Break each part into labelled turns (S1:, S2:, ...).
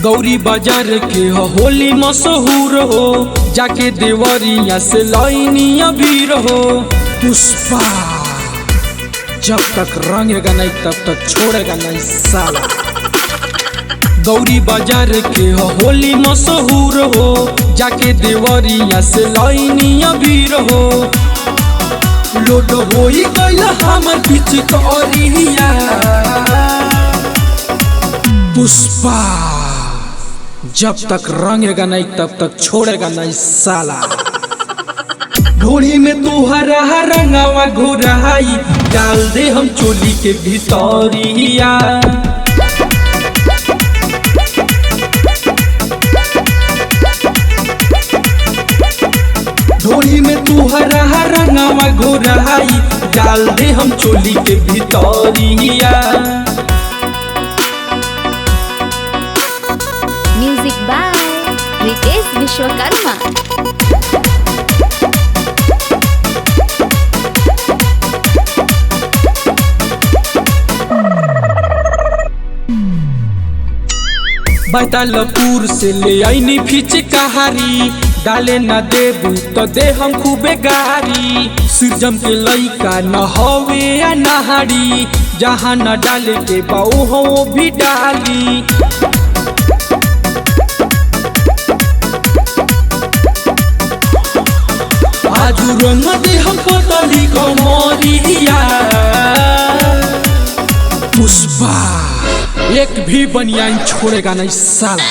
S1: गौरी बाजार के होली मशहूर हो, जाके देवरिया से लाइनी अबीर हो। पुष्पा जब तक रंगेगा नहीं तब तक छोड़ेगा नहीं साला। गौरी बाजार के होली मशहूर हो, जाके देवरिया से लाइनी अबीर हो। लोड होई गइला हमर पिचकारिया। पुष्पा जब तक रंगेगा नहीं तब तक छोड़ेगा नहीं साला। ढोली में तू हरा रंगावा घोराई, डाल दे हम चोली के भीतरिया। ढोली में तू हरा रंगावा घोराई, डाल दे हम चोली के भीतरिया।
S2: Music by Ritesh Vishwakarma.
S1: बैतालपुर से ले आईनी फिचकारी, डाले न देबू तो दे हम खूबे गारी। सिरजम के लइका न हवे या नहाड़ी, जहाँ न डाले के बाऊ हो वो भी डाली। आजू रंग दे हम पतली कमरिया। पुष्पा एक भी बनियान छोड़ेगा नहीं साला,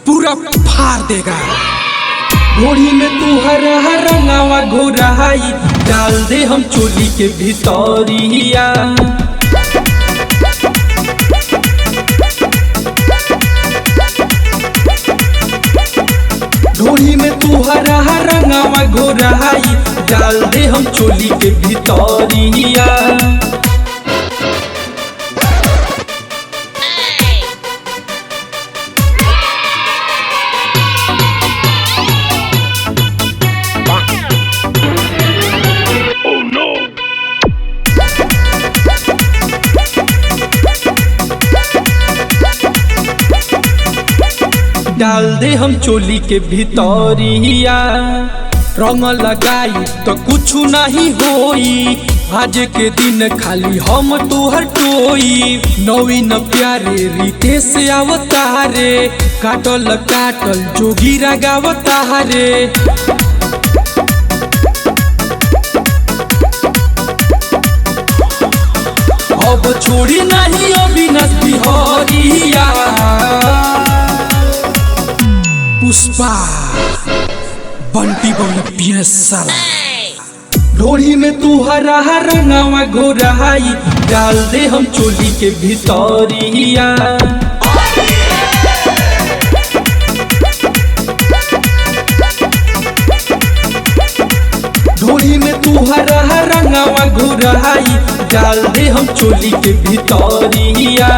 S1: पूरा फाड़ देगा। घोड़ी में तू हरा रंगावा घोराई, डाल दे हम चोली के भीतरिया। ढोली में तू हरा रंगावा घोराई, डाल दे हम चोली के भीतरिया। डाल दे हम चोली के भीतरिया। रंग लगाई तो कुछ नहीं होई, आज के दिन खाली हम तोहर टोई। नवीन प्यारे रितेश अवतारे, काटल काटल जोगिरा गावतारे। अब छोड़ी नहीं अविनाश बिहारिया। पुष्पा बंटी बन पिए साला। ढोली में तू हरा रंगावा घोराई, डाल दे हम चोली के भीतरिया। ढोली में तू हरा रंगावा घोराई, डाल दे हम चोली के भीतरिया।